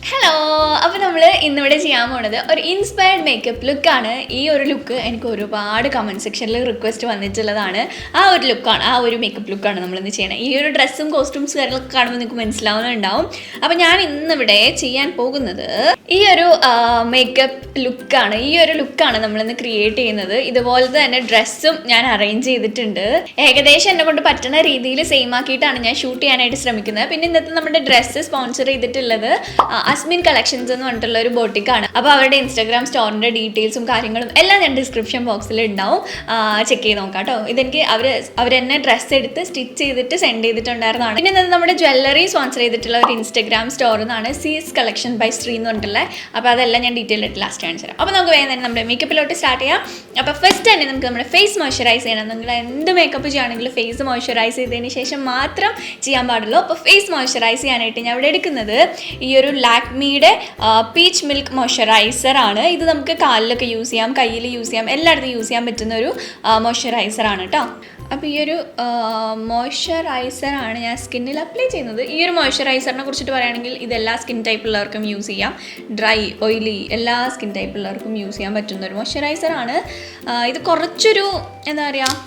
Hello, അപ്പോൾ നമ്മൾ ഇന്നിവിടെ ചെയ്യാൻ പോണത് ഒരു ഇൻസ്പയർഡ് മേക്കപ്പ് ലുക്കാണ്. ഈ ഒരു ലുക്ക് എനിക്ക് ഒരുപാട് കമൻറ്റ് സെക്ഷനിൽ റിക്വസ്റ്റ് വന്നിട്ടുള്ളതാണ്. ആ ഒരു മേക്കപ്പ് ലുക്കാണ് നമ്മളിന്ന് ചെയ്യണത്. ഈ ഒരു ഡ്രസ്സും കോസ്റ്റ്യൂംസ് കാര്യങ്ങളൊക്കെ കാണുമ്പോൾ നിങ്ങൾക്ക് മനസ്സിലാവുന്നുണ്ടാവും. അപ്പോൾ ഞാൻ ഇന്നിവിടെ ചെയ്യാൻ പോകുന്നത് ഈ ഒരു മേക്കപ്പ് ലുക്കാണ്. ഈ ഒരു ലുക്കാണ് നമ്മളിന്ന് ക്രിയേറ്റ് ചെയ്യുന്നത്. ഇതുപോലത്തെ തന്നെ ഡ്രസ്സും ഞാൻ അറേഞ്ച് ചെയ്തിട്ടുണ്ട്. ഏകദേശം എന്നെ കൊണ്ട് പറ്റുന്ന രീതിയിൽ സെയിം ആക്കിയിട്ടാണ് ഞാൻ ഷൂട്ട് ചെയ്യാനായിട്ട് ശ്രമിക്കുന്നത്. പിന്നെ ഇന്നത്തെ നമ്മുടെ ഡ്രസ്സ് സ്പോൺസർ ചെയ്തിട്ടുള്ളത് അസ്മിൻ കളക്ഷൻസ് എന്ന് പറഞ്ഞിട്ടുള്ള ഒരു ബോട്ടിക്കാണ്. അപ്പോൾ അവരുടെ ഇൻസ്റ്റാഗ്രാം സ്റ്റോറിൻ്റെ ഡീറ്റെയിൽസും കാര്യങ്ങളും എല്ലാം ഞാൻ ഡിസ്ക്രിപ്ഷൻ ബോക്സിൽ ഉണ്ടാവും, ചെക്ക് ചെയ്ത് നോക്കാം കേട്ടോ. ഇതെനിക്ക് അവരെന്നെ ഡ്രസ്സ് എടുത്ത് സ്റ്റിച്ച് ചെയ്തിട്ട് സെൻഡ് ചെയ്തിട്ടുണ്ടായിരുന്നതാണ്. പിന്നെ ഇന്നത് നമ്മുടെ ജ്വല്ലറി സ്പോൺസർ ചെയ്തിട്ടുള്ള ഒരു ഇൻസ്റ്റാഗ്രാം സ്റ്റോർ എന്നാണ് സീസ് കളക്ഷൻ ബൈ ശ്രീ എന്ന് പറഞ്ഞിട്ടുള്ളത്. അപ്പോൾ അതെല്ലാം ഞാൻ ഡീറ്റെയിൽ ആയിട്ട് ലാസ്റ്റ് കാണിച്ചു തരാം. അപ്പോൾ നമുക്ക് വേഗം തന്നെ നമ്മുടെ മേക്കപ്പിലോട്ട് സ്റ്റാർട്ട് ചെയ്യാം. അപ്പോൾ ഫസ്റ്റ് തന്നെ നമുക്ക് നമ്മുടെ ഫേസ് മോയ്സ്ചറൈസ് ചെയ്യണം. നിങ്ങൾ എന്ത് മേക്കപ്പ് ചെയ്യുകയാണെങ്കിലും ഫേസ് മോയ്സ്ചറൈസ് ചെയ്തതിന് ശേഷം മാത്രം ചെയ്യാൻ പാടുള്ളൂ. അപ്പോൾ ഫേസ് മോയ്സ്ചറൈസ് ചെയ്യാനായിട്ട് ഞാൻ ഇവിടെ എടുക്കുന്നത് ഈ ഒരു ലാക്മിയുടെ പീച്ച് മിൽക്ക് മോയ്സ്ചറൈസർ ആണ്. ഇത് നമുക്ക് കാലിലൊക്കെ യൂസ് ചെയ്യാം, കയ്യിൽ യൂസ് ചെയ്യാം, എല്ലായിടത്തും യൂസ് ചെയ്യാൻ പറ്റുന്ന ഒരു മോയ്സ്ചറൈസർ ആണ് കേട്ടോ. അപ്പോൾ ഈ ഒരു മോയ്സ്ചറൈസറാണ് ഞാൻ സ്കിന്നിൽ അപ്ലൈ ചെയ്യുന്നത്. ഈ ഒരു മോയ്സ്ചറൈസറിനെ കുറിച്ചിട്ട് പറയുകയാണെങ്കിൽ ഇതെല്ലാ സ്കിൻ ടൈപ്പുള്ളവർക്കും യൂസ് ചെയ്യാം. ഡ്രൈ, ഓയിലി എല്ലാ സ്കിൻ ടൈപ്പുള്ളവർക്കും യൂസ് ചെയ്യാൻ പറ്റുന്ന ഒരു മോയ്സ്ചറൈസറാണ്. ഇത് കുറച്ചൊരു എന്താ പറയുക,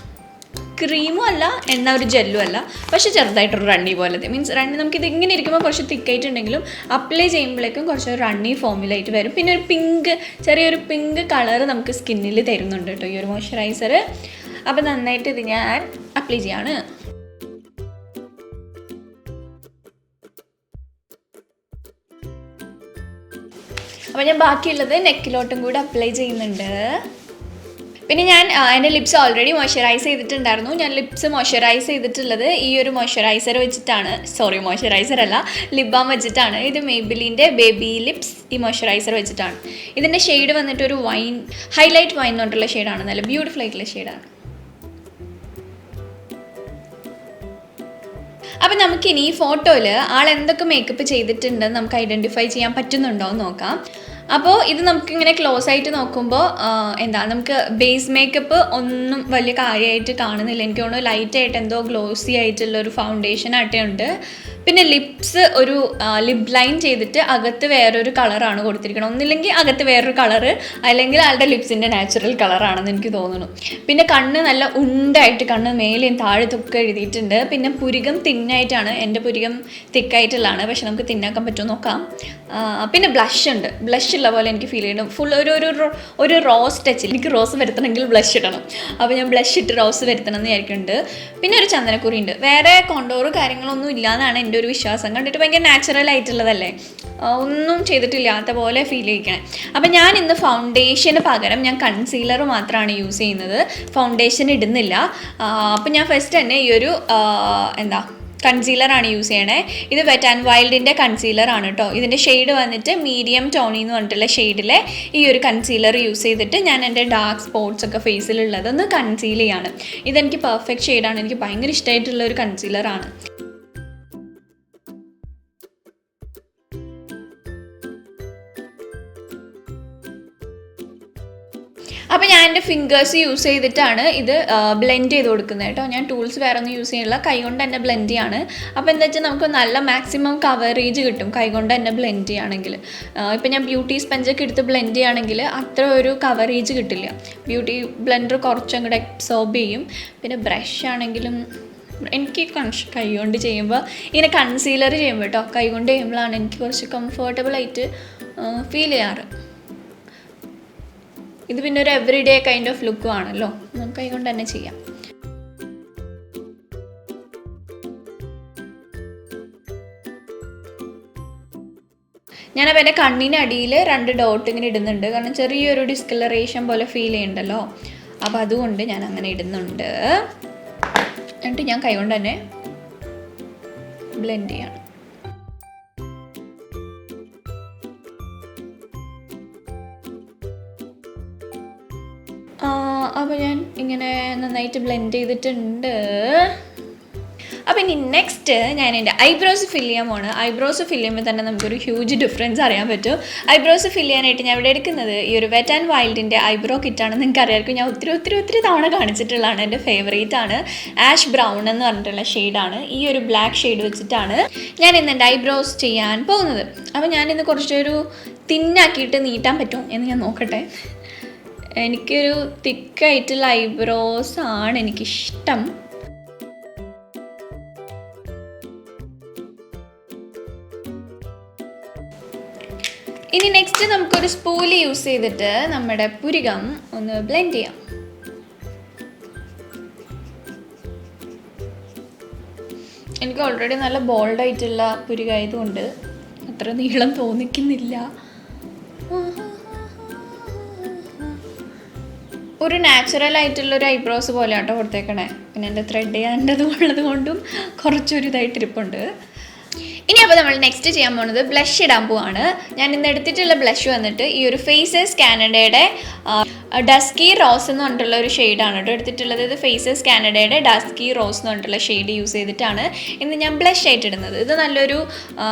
ക്രീമും അല്ല എന്നാൽ ഒരു ജെല്ലും അല്ല, പക്ഷെ ചെറുതായിട്ടൊരു റണ്ണി പോലത്തെ മീൻസ് റണ്ണി. നമുക്കിത് ഇങ്ങനെ ഇരിക്കുമ്പോൾ കുറച്ച് തിക്കായിട്ടുണ്ടെങ്കിലും അപ്ലൈ ചെയ്യുമ്പോഴേക്കും കുറച്ച് റണ്ണി ഫോമിലായിട്ട് വരും. പിന്നെ ഒരു ചെറിയൊരു പിങ്ക് കളർ നമുക്ക് സ്കിന്നിൽ തരുന്നുണ്ട് കേട്ടോ ഈ ഒരു മോയ്സ്ചറൈസർ. അപ്പോൾ നന്നായിട്ട് ഇത് ഞാൻ അപ്ലൈ ചെയ്യാണ്. അപ്പോൾ ഞാൻ ബാക്കിയുള്ളത് നെക്കിലോട്ടും കൂടെ അപ്ലൈ ചെയ്യുന്നുണ്ട്. പിന്നെ ഞാൻ എൻ്റെ ലിപ്സ് ഓൾറെഡി മോയ്സ്ചറൈസ് ചെയ്തിട്ടുണ്ടായിരുന്നു. ഞാൻ ലിപ്സ് മോയ്സ്ചറൈസ് ചെയ്തിട്ടുള്ളത് ഈ ഒരു മോയ്സ്ചറൈസർ വെച്ചിട്ടാണ്. മോയ്സ്ചറൈസർ അല്ല, ലിപ് ബാം വെച്ചിട്ടാണ്. ഇത് മേബിലിൻ്റെ ബേബി ലിപ്സ് ഈ മോയ്സ്ചറൈസർ വെച്ചിട്ടാണ്. ഇതിൻ്റെ ഷെയ്ഡ് വന്നിട്ട് ഒരു വൈൻ, ഹൈലൈറ്റ് വൈൻ എന്ന് പറഞ്ഞിട്ടുള്ള ഷെയ്ഡാണ്. നല്ല ബ്യൂട്ടിഫുൾ ആയിട്ടുള്ള ഷെയ്ഡാണ്. അപ്പം നമുക്കിനി ഈ ഫോട്ടോയിൽ ആൾ എന്തൊക്കെ മേക്കപ്പ് ചെയ്തിട്ടുണ്ടെന്ന് നമുക്ക് ഐഡൻറ്റിഫൈ ചെയ്യാൻ പറ്റുന്നുണ്ടോ എന്ന് നോക്കാം. അപ്പോൾ ഇത് നമുക്കിങ്ങനെ ക്ലോസ് ആയിട്ട് നോക്കുമ്പോൾ നമുക്ക് ബേസ് മേക്കപ്പ് ഒന്നും വലിയ കാര്യമായിട്ട് കാണുന്നില്ല. എനിക്ക് തോന്നുന്നു ലൈറ്റായിട്ട് എന്തോ ഗ്ലോസി ആയിട്ടുള്ള ഒരു ഫൗണ്ടേഷൻ ആയിട്ടേ ഉണ്ട്. പിന്നെ ലിപ്സ് ഒരു ലിപ് ലൈൻ ചെയ്തിട്ട് അകത്ത് വേറൊരു കളറാണ് കൊടുത്തിരിക്കണം. ഒന്നില്ലെങ്കിൽ അകത്ത് വേറൊരു കളറ്, അല്ലെങ്കിൽ ആളുടെ ലിപ്സിൻ്റെ നാച്ചുറൽ കളറാണെന്ന് എനിക്ക് തോന്നുന്നു. പിന്നെ കണ്ണ് നല്ല ഉണ്ടായിട്ട്, കണ്ണ് മേലെയും താഴത്തൊക്കെ എഴുതിയിട്ടുണ്ട്. പിന്നെ പുരികം തിന്നായിട്ടാണ്. എൻ്റെ പുരികം തിക്കായിട്ടുള്ളതാണ്, പക്ഷെ നമുക്ക് തിന്നാക്കാൻ പറ്റുമോ നോക്കാം. പിന്നെ ബ്ലഷ് ഉണ്ട്. ബ്ലഷ് ഉള്ള പോലെ എനിക്ക് ഫീൽ ചെയ്യണം. ഫുൾ ഒരു റോസ് ടച്ചിൽ. എനിക്ക് റോസ് വരുത്തണമെങ്കിൽ ബ്ലഷ് ഇടണം. അപ്പോൾ ഞാൻ ബ്ലഷ് ഇട്ട് റോസ് വരുത്തണം എന്ന് വിചാരിക്കുന്നുണ്ട്. പിന്നെ ഒരു ചന്ദനക്കുറി ഉണ്ട്. വേറെ കോണ്ടോറ് കാര്യങ്ങളൊന്നും ഇല്ലാന്നാണ് എൻ്റെ ഒരു വിശ്വാസം. കണ്ടിട്ട് ഭയങ്കര നാച്ചുറൽ ആയിട്ടുള്ളതല്ലേ, ഒന്നും ചെയ്തിട്ടില്ലാത്ത പോലെ ഫീൽ ചെയ്യിക്കണേ. അപ്പം ഞാൻ ഇന്ന് ഫൗണ്ടേഷന് പകരം ഞാൻ കൺസീലർ മാത്രമാണ് യൂസ് ചെയ്യുന്നത്. ഫൗണ്ടേഷൻ ഇടുന്നില്ല. അപ്പം ഞാൻ ഫസ്റ്റ് തന്നെ ഈ ഒരു കൺസീലറാണ് യൂസ് ചെയ്യണേ. ഇത് വെറ്റ് ആൻഡ് വൈൽഡിൻ്റെ കൺസീലറാണ് കേട്ടോ. ഇതിൻ്റെ ഷെയ്ഡ് വന്നിട്ട് മീഡിയം ടോണി എന്ന് പറഞ്ഞിട്ടുള്ള ഷെയ്ഡിലെ ഈ ഒരു കൺസീലർ യൂസ് ചെയ്തിട്ട് ഞാൻ എൻ്റെ ഡാർക്ക് സ്പോട്ട്സ് ഒക്കെ ഫേസിലുള്ളതൊന്ന് കൺസീൽ ചെയ്യാണ്. ഇതെനിക്ക് പെർഫെക്റ്റ് ഷെയ്ഡാണ്. എനിക്ക് ഭയങ്കര ഇഷ്ടമായിട്ടുള്ള ഒരു കൺസീലറാണ്. അപ്പോൾ ഞാൻ എൻ്റെ ഫിംഗേഴ്സ് യൂസ് ചെയ്തിട്ടാണ് ഇത് ബ്ലെൻഡ് ചെയ്ത് കൊടുക്കുന്നത് കേട്ടോ. ഞാൻ ടൂൾസ് വേറെ ഒന്നും യൂസ് ചെയ്യില്ല, കൈകൊണ്ട് തന്നെ ബ്ലെൻഡ് ചെയ്യാണ്. അപ്പോൾ എന്താ വെച്ചാൽ നമുക്ക് നല്ല മാക്സിമം കവറേജ് കിട്ടും കൈകൊണ്ട് തന്നെ ബ്ലെൻഡ് ചെയ്യുകയാണെങ്കിൽ. ഇപ്പം ഞാൻ ബ്യൂട്ടി സ്പഞ്ചൊക്കെ എടുത്ത് ബ്ലെൻഡ് ചെയ്യുകയാണെങ്കിൽ അത്ര ഒരു കവറേജ് കിട്ടില്ല. ബ്യൂട്ടി ബ്ലെൻഡർ കുറച്ചും കൂടെ അബ്സോർബ് ചെയ്യും. പിന്നെ ബ്രഷ് ആണെങ്കിലും എനിക്ക് കൈകൊണ്ട് ചെയ്യുമ്പോൾ ഇങ്ങനെ കൺസീലർ ചെയ്യുമ്പോൾ കേട്ടോ, കൈകൊണ്ട് ചെയ്യുമ്പോഴാണ് എനിക്ക് കുറച്ച് കംഫർട്ടബിളായിട്ട് ഫീൽ ചെയ്യാറ്. ഇത് പിന്നെ ഒരു എവറിഡേ കൈൻഡ് ഓഫ് ലുക്കും ആണല്ലോ, നമുക്ക് കൈകൊണ്ട് തന്നെ ചെയ്യാം. ഞാനപ്പോൾ എൻ്റെ കണ്ണിനടിയിൽ 2 ഡോട്ട് ഇങ്ങനെ ഇടുന്നുണ്ട്. കാരണം ചെറിയൊരു ഡിസ്കളറേഷൻ പോലെ ഫീൽ ചെയ്യുന്നുണ്ടല്ലോ, അപ്പോൾ അതുകൊണ്ട് ഞാൻ അങ്ങനെ ഇടുന്നുണ്ട്. എന്നിട്ട് ഞാൻ കൈകൊണ്ട് തന്നെ ബ്ലെൻഡ് ചെയ്യാണ്. അപ്പോൾ ഞാൻ ഇങ്ങനെ നന്നായിട്ട് ബ്ലെൻഡ് ചെയ്തിട്ടുണ്ട്. അപ്പോൾ ഇനി നെക്സ്റ്റ് ഞാൻ എൻ്റെ ഐബ്രോസ് ഫില്ല് ചെയ്യാൻ പോണ്. ഐബ്രോസ് ഫില്ല് ചെയ്യുമ്പോൾ തന്നെ നമുക്കൊരു ഹ്യൂജ് ഡിഫറൻസ് അറിയാൻ പറ്റും. ഐബ്രോസ് ഫില്ല് ചെയ്യാനായിട്ട് ഞാൻ ഇവിടെ എടുക്കുന്നത് ഈ ഒരു വെറ്റ് ആൻഡ് വൈൽഡിൻ്റെ ഐബ്രോ കിറ്റാണ്. നിങ്ങൾക്ക് അറിയാമായിരിക്കും, ഞാൻ ഒത്തിരി തവണ കാണിച്ചിട്ടുള്ളതാണ്. എൻ്റെ ഫേവറേറ്റ് ആണ്. ആഷ് ബ്രൗൺ എന്ന് പറഞ്ഞിട്ടുള്ള ഷെയ്ഡാണ്. ഈ ഒരു ബ്ലാക്ക് ഷെയ്ഡ് വെച്ചിട്ടാണ് ഞാൻ ഇന്ന് എൻ്റെ ഐബ്രോസ് ചെയ്യാൻ പോകുന്നത്. അപ്പോൾ ഞാനിന്ന് കുറച്ചൊരു തിന്നാക്കിയിട്ട് നീട്ടാൻ പറ്റും എന്ന് ഞാൻ നോക്കട്ടെ. എനിക്കൊരു തിക്കായിട്ടുള്ള ഐബ്രോസ് ആണ് എനിക്കിഷ്ടം. ഇനി നെക്സ്റ്റ് നമുക്കൊരു സ്പൂലി യൂസ് ചെയ്തിട്ട് നമ്മുടെ പുരികം ഒന്ന് ബ്ലെൻഡ് ചെയ്യാം. എനിക്ക് ഓൾറെഡി നല്ല ബോൾഡായിട്ടുള്ള പുരികമായതുകൊണ്ട് അത്ര നീളം തോന്നിക്കുന്നില്ല. ഒരു നാച്ചുറൽ ആയിട്ടുള്ളൊരു ഐബ്രോസ് പോലെ ആട്ടോ കൊടുത്തേക്കണേ. പിന്നെ എൻ്റെ ത്രെഡ് ചെയ്യാണ്ടത് ഉള്ളത് കൊണ്ടും കുറച്ചൊരു ഇതായിട്ടിരിപ്പുണ്ട്. ഇനി അപ്പോൾ നമ്മൾ നെക്സ്റ്റ് ചെയ്യാൻ പോകുന്നത് ബ്ലഷ് ഇടാൻ പോവാണ്. ഞാൻ ഇന്ന് എടുത്തിട്ടുള്ള ബ്ലഷ് വന്നിട്ട് ഈ ഒരു ഫേസസ് കാനഡയുടെ ഡസ്കി റോസ് എന്ന് പറഞ്ഞിട്ടുള്ള ഒരു ഷെയ്ഡാണ് കേട്ടോ എടുത്തിട്ടുള്ളത്. ഇത് ഫേസസ് കാനഡയുടെ ഡസ്കി റോസ് എന്ന് പറഞ്ഞിട്ടുള്ള ഷെയ്ഡ് യൂസ് ചെയ്തിട്ടാണ് ഇന്ന് ഞാൻ ബ്ലഷ് ആയിട്ട് ഇടുന്നത്. ഇത് നല്ലൊരു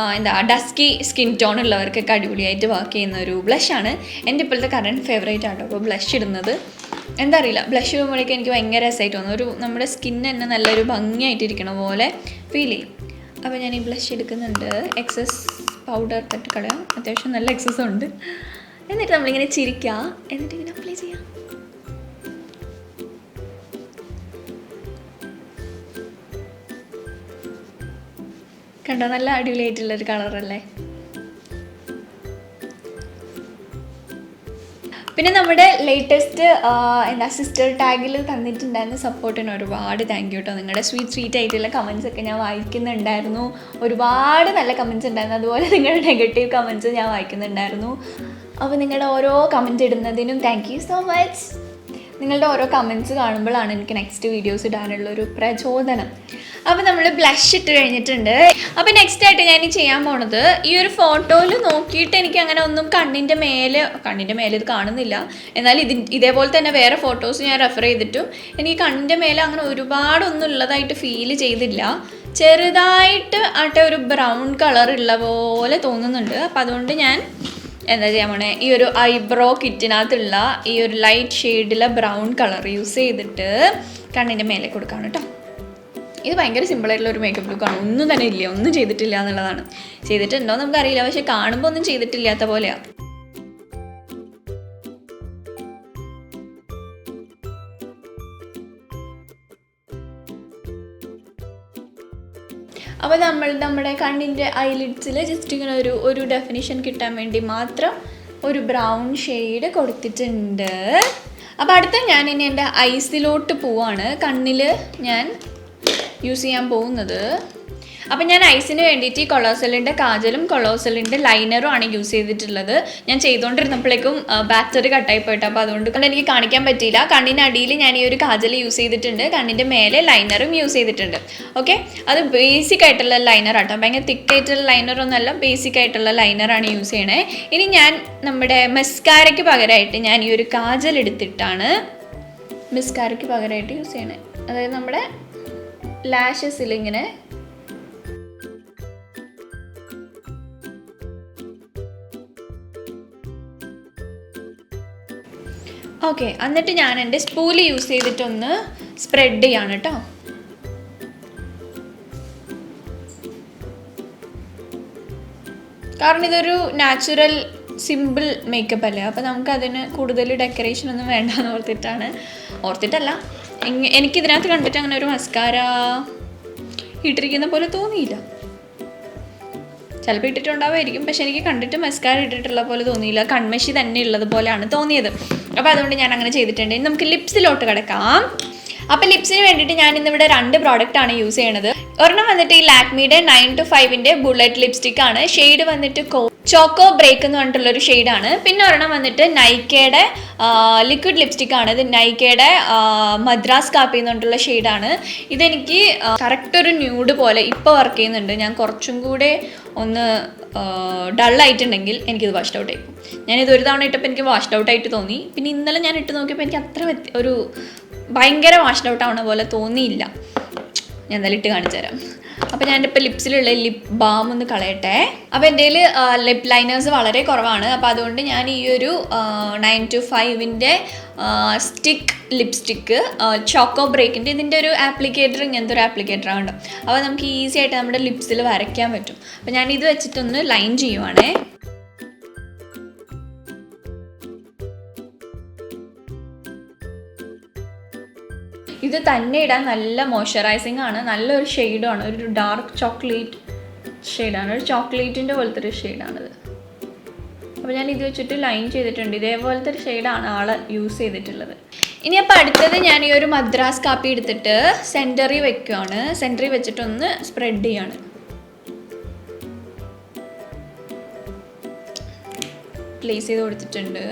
ഡസ്കി സ്കിൻ ടോൺ ഉള്ളവർക്കൊക്കെ അടിപൊളിയായിട്ട് വർക്ക് ചെയ്യുന്ന ഒരു ബ്ലഷാണ്. എൻ്റെ ഇപ്പോഴത്തെ കറണ്ട് ഫേവറേറ്റ് ആട്ടോ അപ്പോൾ ബ്ലഷ് ഇടുന്നത്. എന്താ അറിയില്ല, ബ്ലഷ് ഇടുമ്പോഴേക്കും എനിക്ക് ഭയങ്കര രസമായിട്ട് തോന്നും. നമ്മുടെ സ്കിൻ തന്നെ നല്ലൊരു ഭംഗിയായിട്ടിരിക്കണ പോലെ ഫീൽ ചെയ്യും. അപ്പോൾ ഞാൻ ഈ ബ്ലഷ് എടുക്കുന്നുണ്ട്. എക്സസ് പൗഡർ തട്ടിക്കളയാം, അത്യാവശ്യം നല്ല എക്സസ് ഉണ്ട്. എന്നിട്ട് നമ്മളിങ്ങനെ ചിരിക്കുക, എന്നിട്ട് ഇങ്ങനെ അപ്ലൈ ചെയ്യാം. കണ്ടോ, നല്ല അടിപൊളിയായിട്ടുള്ളൊരു കളറല്ലേ. പിന്നെ നമ്മുടെ ലേറ്റസ്റ്റ് സിസ്റ്റർ ടാഗിൽ തന്നിട്ടുണ്ടായിരുന്ന സപ്പോർട്ടിന് ഒരുപാട് താങ്ക് യു കേട്ടോ. നിങ്ങളുടെ സ്വീറ്റ് ആയിട്ടുള്ള കമൻസ് ഒക്കെ ഞാൻ വായിക്കുന്നുണ്ടായിരുന്നു. ഒരുപാട് നല്ല കമൻസ് ഉണ്ടായിരുന്നു. അതുപോലെ നിങ്ങളുടെ നെഗറ്റീവ് കമൻസ് ഞാൻ വായിക്കുന്നുണ്ടായിരുന്നു. അപ്പോൾ നിങ്ങളുടെ ഓരോ കമൻറ്റ് ഇടുന്നതിനും താങ്ക് യു സോ മച്ച്. നിങ്ങളുടെ ഓരോ കമൻറ്റ്സ് കാണുമ്പോഴാണ് എനിക്ക് നെക്സ്റ്റ് വീഡിയോസ് ഇടാനുള്ളൊരു പ്രചോദനം. അപ്പോൾ നമ്മൾ ബ്ലഷ് ഇട്ട് കഴിഞ്ഞിട്ടുണ്ട്. അപ്പോൾ നെക്സ്റ്റ് ആയിട്ട് ഞാൻ ചെയ്യാൻ പോണത്, ഈ ഒരു ഫോട്ടോയിൽ നോക്കിയിട്ട് എനിക്ക് അങ്ങനെ ഒന്നും കണ്ണിൻ്റെ മേലെ ഇത് കാണുന്നില്ല. എന്നാൽ ഇതേപോലെ തന്നെ വേറെ ഫോട്ടോസ് ഞാൻ റെഫർ ചെയ്തിട്ടും എനിക്ക് കണ്ണിൻ്റെ മേലെ അങ്ങനെ ഒരുപാടൊന്നും ഉള്ളതായിട്ട് ഫീൽ ചെയ്തില്ല. ചെറുതായിട്ട് ഒരു ബ്രൗൺ കളർ ഉള്ള പോലെ തോന്നുന്നുണ്ട്. അപ്പോൾ അതുകൊണ്ട് ഞാൻ എന്താ ചെയ്യാൻ പോണേ, ഈ ഒരു ഐബ്രോ കിറ്റിനകത്തുള്ള ഈ ഒരു ലൈറ്റ് ഷെയ്ഡിലെ ബ്രൗൺ കളർ യൂസ് ചെയ്തിട്ട് കണ്ണിൻ്റെ മേലെ കൊടുക്കുകയാണ് കേട്ടോ. ഇത് ഭയങ്കര സിമ്പിളായിട്ടുള്ള ഒരു മേക്കപ്പ് ലുക്കാണ്. ഒന്നും തന്നെ ഇല്ല, ഒന്നും ചെയ്തിട്ടില്ല എന്നുള്ളതാണ്. ചെയ്തിട്ടുണ്ടോ നമുക്കറിയില്ല, പക്ഷെ കാണുമ്പോൾ ഒന്നും ചെയ്തിട്ടില്ലാത്ത പോലെയാണ്. അപ്പോൾ നമ്മുടെ കണ്ണിൻ്റെ ഐലിഡ്സിൽ ജസ്റ്റ് ഇങ്ങനെ ഒരു ഡെഫിനിഷൻ കിട്ടാൻ വേണ്ടി മാത്രം ഒരു ബ്രൗൺ ഷെയ്ഡ് കൊടുത്തിട്ടുണ്ട്. അപ്പോൾ അടുത്ത ഞാൻ ഇനി എൻ്റെ ഐസിലോട്ട് പോവാണ്. കണ്ണിൽ ഞാൻ യൂസ് ചെയ്യാൻ പോകുന്നത്. അപ്പം ഞാൻ ഐസിന് വേണ്ടിയിട്ട് കൊളോസലിൻ്റെ കാജലും കൊളോസലിൻ്റെ ലൈനറും ആണ് യൂസ് ചെയ്തിട്ടുള്ളത്. ഞാൻ ചെയ്തുകൊണ്ടിരുന്നപ്പോഴേക്കും ബാറ്ററി കട്ടായി പോയിട്ട്, അപ്പോൾ അതുകൊണ്ട് എനിക്ക് കാണിക്കാൻ പറ്റിയില്ല. കണ്ണിൻ്റെ അടിയിൽ ഞാൻ ഈ ഒരു കാജൽ യൂസ് ചെയ്തിട്ടുണ്ട്, കണ്ണിൻ്റെ മേലെ ലൈനറും യൂസ് ചെയ്തിട്ടുണ്ട്. ഓക്കെ, അത് ബേസിക് ആയിട്ടുള്ള ലൈനർ ആട്ടോ, ഭയങ്കര തിക്കായിട്ടുള്ള ലൈനറൊന്നുമല്ല, ബേസിക് ആയിട്ടുള്ള ലൈനറാണ് യൂസ് ചെയ്യണേ. ഇനി ഞാൻ നമ്മുടെ മസ്കാരയ്ക്ക് പകരമായിട്ട് ഞാൻ ഈ ഒരു കാജൽ എടുത്തിട്ടാണ് മസ്കാരയ്ക്ക് പകരമായിട്ട് യൂസ് ചെയ്യണേ. അതായത് നമ്മുടെ ലാഷസിൽ ഇങ്ങനെ ഓക്കെ. എന്നിട്ട് ഞാൻ എൻ്റെ സ്പൂല് യൂസ് ചെയ്തിട്ടൊന്ന് സ്പ്രെഡ് ചെയ്യാണ് കേട്ടോ. കാരണം ഇതൊരു നാച്ചുറൽ സിമ്പിൾ മേക്കപ്പ് അല്ലേ, അപ്പോൾ നമുക്കതിന് കൂടുതൽ ഡെക്കറേഷൻ ഒന്നും വേണ്ടെന്ന് ഓർത്തിട്ടല്ല, എനിക്കിതിനകത്ത് കണ്ടിട്ട് അങ്ങനെ ഒരു മസ്കാര ഇട്ടിരിക്കുന്ന പോലെ തോന്നിയില്ല. ചിലപ്പോൾ ഇട്ടിട്ടുണ്ടാവുമായിരിക്കും, പക്ഷെ എനിക്ക് കണ്ടിട്ട് മസ്കാര ഇട്ടിട്ടുള്ള പോലെ തോന്നിയില്ല, കൺമഷി തന്നെ ഉള്ളത് പോലെയാണ് തോന്നിയത്. അപ്പോൾ അതുകൊണ്ട് ഞാൻ അങ്ങനെ ചെയ്തിട്ടുണ്ട്. ഇനി നമുക്ക് ലിപ്സിലോട്ട് കിടക്കാം. അപ്പോൾ ലിപ്സിന് വേണ്ടിയിട്ട് ഞാൻ ഇന്നിവിടെ 2 പ്രോഡക്റ്റാണ് യൂസ് ചെയ്യണത്. ഒരെണ്ണം വന്നിട്ട് ഈ ലാക്മിയുടെ 9 to 5 ബുള്ളറ്റ് ലിപ്സ്റ്റിക് ആണ്. ഷെയ്ഡ് വന്നിട്ട് ചോക്കോ ബ്രേക്ക് എന്ന് പറഞ്ഞിട്ടുള്ളൊരു ഷെയ്ഡാണ്. പിന്നെ ഒരെണ്ണം വന്നിട്ട് നൈക്കയുടെ ലിക്വിഡ് ലിപ്സ്റ്റിക് ആണ്. ഇത് നൈക്കയുടെ മദ്രാസ് കാപ്പി എന്ന് പറഞ്ഞിട്ടുള്ള ഷെയ്ഡാണ്. ഇതെനിക്ക് കറക്റ്റ് ഒരു ന്യൂഡ് പോലെ ഇപ്പോൾ വർക്ക് ചെയ്യുന്നുണ്ട്. ഞാൻ കുറച്ചും കൂടെ ഒന്ന് ഡള്ളായിട്ടുണ്ടെങ്കിൽ എനിക്കിത് വാഷ്ഡ് ഔട്ട് ആയിപ്പോൾ. ഞാനിത് ഒരു തവണ ഇട്ടപ്പോൾ എനിക്ക് വാഷ്ഡ് ഔട്ട് ആയിട്ട് തോന്നി. പിന്നെ ഇന്നലെ ഞാൻ ഇട്ട് നോക്കിയപ്പോൾ എനിക്ക് അത്ര ഭയങ്കര വാഷ്ഡ് ഔട്ട് ആവണ പോലെ തോന്നിയില്ല. ഞാൻ എന്തായാലും ഇട്ട് കാണിച്ചു തരാം. അപ്പോൾ ഞാനിപ്പോൾ ലിപ്സിലുള്ള ലിപ് ബാം ഒന്ന് കളയട്ടെ. അപ്പോൾ എൻ്റെ കയ്യിൽ ലിപ് ലൈനേഴ്സ് വളരെ കുറവാണ്. അപ്പോൾ അതുകൊണ്ട് ഞാൻ ഈ ഒരു 925-ൻ്റെ സ്റ്റിക്ക് ലിപ്സ്റ്റിക്ക് ചോക്കോ ബ്രേക്കിൻ്റെ ഇതിൻ്റെ ഒരു ആപ്ലിക്കേറ്റർ, ഇങ്ങനത്തെ ഒരു ആപ്ലിക്കേറ്ററാണ് കേട്ടോ. അപ്പോൾ നമുക്ക് ഈസി ആയിട്ട് നമ്മുടെ ലിപ്സിൽ വരയ്ക്കാൻ പറ്റും. അപ്പോൾ ഞാൻ ഇത് വെച്ചിട്ടൊന്ന് ലൈൻ ചെയ്യുവാണേ. ഇത് തന്നെ ഇടാൻ നല്ല മോയ്സ്ചറൈസിങ് ആണ്, നല്ലൊരു ഷെയ്ഡാണ്, ഒരു ഡാർക്ക് ചോക്ലേറ്റ് ഷെയ്ഡാണ്, ഒരു ചോക്ലേറ്റിൻ്റെ പോലത്തെ ഒരു ഷെയ്ഡാണിത്. അപ്പോൾ ഞാൻ ഇത് വെച്ചിട്ട് ലൈൻ ചെയ്തിട്ടുണ്ട്. ഇതേപോലത്തെ ഒരു ഷെയ്ഡാണ് ആൾ യൂസ് ചെയ്തിട്ടുള്ളത്. ഇനി അപ്പോൾ അടുത്തത് ഞാൻ ഈ ഒരു മദ്രാസ് കാപ്പി എടുത്തിട്ട് സെൻറ്ററിൽ വെക്കുകയാണ്. സെൻറ്ററിൽ വെച്ചിട്ടൊന്ന് സ്പ്രെഡ് ചെയ്യാണ്. പ്ലേസ് ചെയ്ത് കൊടുത്തിട്ടുണ്ട്.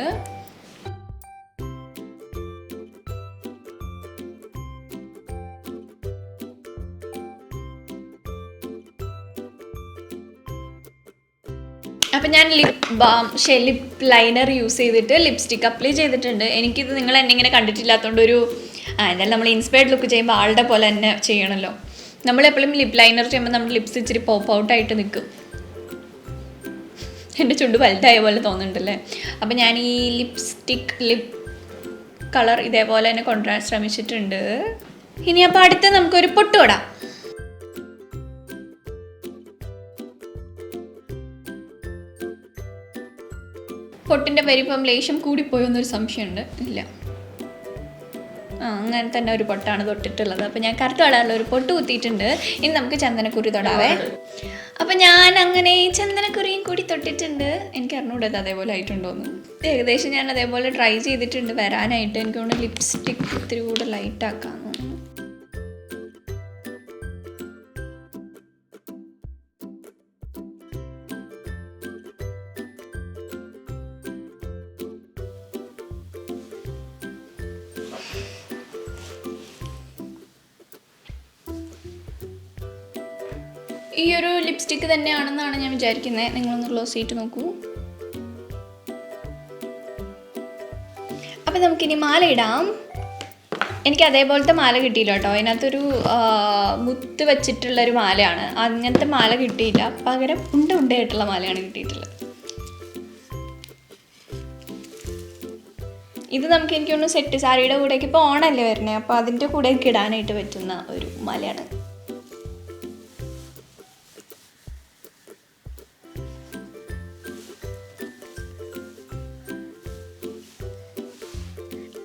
അപ്പം ഞാൻ ലിപ്പ് ലൈനർ യൂസ് ചെയ്തിട്ട് ലിപ്സ്റ്റിക്ക് അപ്ലൈ ചെയ്തിട്ടുണ്ട്. എനിക്കിത് നിങ്ങൾ എന്നെ ഇങ്ങനെ കണ്ടിട്ടില്ലാത്തതുകൊണ്ട് എന്തായാലും നമ്മൾ ഇൻസ്പയർഡ് ലുക്ക് ചെയ്യുമ്പോൾ ആളുടെ പോലെ തന്നെ ചെയ്യണമല്ലോ. നമ്മളെപ്പോഴും ലിപ്പ് ലൈനർ ചെയ്യുമ്പോൾ നമ്മുടെ ലിപ്സ് ഇച്ചിരി പോപ്പ് ഔട്ടായിട്ട് നിൽക്കും. എൻ്റെ ചുണ്ട് വലുതായ പോലെ തോന്നുന്നുണ്ടല്ലേ. അപ്പം ഞാൻ ഈ ലിപ്പ് കളർ ഇതേപോലെ തന്നെ കൊണ്ടുവരാൻ ശ്രമിച്ചിട്ടുണ്ട്. ഇനി അപ്പോൾ അടുത്ത് നമുക്കൊരു പൊട്ട് തൊടാം. പൊട്ടിൻ്റെ വലിപ്പം ലേശം കൂടിപ്പോയെന്നൊരു സംശയമുണ്ട്. ഇല്ല, അങ്ങനെ തന്നെ ഒരു പൊട്ടാണ് തൊട്ടിട്ടുള്ളത്. അപ്പോൾ ഞാൻ കറുത്ത കളറിലുള്ള ഒരു പൊട്ട് കുത്തിയിട്ടുണ്ട്. ഇനി നമുക്ക് ചന്ദനക്കുറി തൊടാവേ. അപ്പം ഞാൻ അങ്ങനെ ചന്ദനക്കുറിയും കൂടി തൊട്ടിട്ടുണ്ട്. എനിക്ക് അറിഞ്ഞൂടത് അതേപോലെ ആയിട്ടുണ്ടോയെന്ന്. ഏകദേശം ഞാൻ അതേപോലെ ട്രൈ ചെയ്തിട്ടുണ്ട് വരാനായിട്ട്. എനിക്ക് തോന്നുന്നു ലിപ്സ്റ്റിക്ക് ഇത്തിരി കൂടെ ലൈറ്റാക്കാമെന്ന് തോന്നുന്നു. ഈ ഒരു ലിപ്സ്റ്റിക്ക് തന്നെയാണെന്നാണ് ഞാൻ വിചാരിക്കുന്നത്. നിങ്ങളൊന്ന് ക്ലോസ് ചെയ്തിട്ട് നോക്കൂ. അപ്പം നമുക്കിനി മാല ഇടാം. എനിക്ക് അതേപോലത്തെ മാല കിട്ടിയില്ല കേട്ടോ. അതിനകത്തൊരു മുത്ത് വെച്ചിട്ടുള്ളൊരു മാലയാണ്. അങ്ങനത്തെ മാല കിട്ടിയില്ല, പകരം ഉണ്ടയായിട്ടുള്ള മാലയാണ് കിട്ടിയിട്ടുള്ളത്. ഇത് നമുക്ക് എനിക്ക് തോന്നുന്നു സെറ്റ് സാരിയുടെ കൂടെയൊക്കെ ഇപ്പോൾ ഓണല്ലേ വരണേ, അപ്പോൾ അതിൻ്റെ കൂടെയൊക്കെ ഇടാനായിട്ട് പറ്റുന്ന ഒരു മാലയാണ്.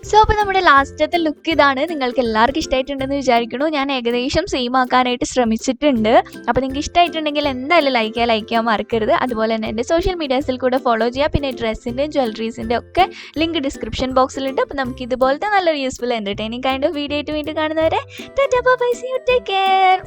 സോ അപ്പോൾ നമ്മുടെ ലാസ്റ്റത്തെ ലുക്ക് ഇതാണ്. നിങ്ങൾക്ക് എല്ലാവർക്കും ഇഷ്ടമായിട്ടുണ്ടെന്ന് വിചാരിക്കുന്നു. ഞാൻ ഏകദേശം സെയിം ആക്കാനായിട്ട് ശ്രമിച്ചിട്ടുണ്ട്. അപ്പോൾ നിങ്ങൾക്ക് ഇഷ്ടമായിട്ടുണ്ടെങ്കിൽ എന്തായാലും ലൈക്ക് ചെയ്യാൻ മറക്കരുത്. അതുപോലെ തന്നെ എൻ്റെ സോഷ്യൽ മീഡിയാസിൽ കൂടെ ഫോളോ ചെയ്യുക. പിന്നെ ഡ്രസ്സിൻ്റെയും ജ്വല്ലറീസിൻ്റെ ഒക്കെ ലിങ്ക് ഡിസ്ക്രിപ്ഷൻ ബോക്സിലുണ്ട്. അപ്പോൾ നമുക്ക് ഇതുപോലത്തെ നല്ലൊരു useful entertaining kind of video ആയിട്ട് വീണ്ടും കാണുന്നവരെ tata bye bye, see you, take care.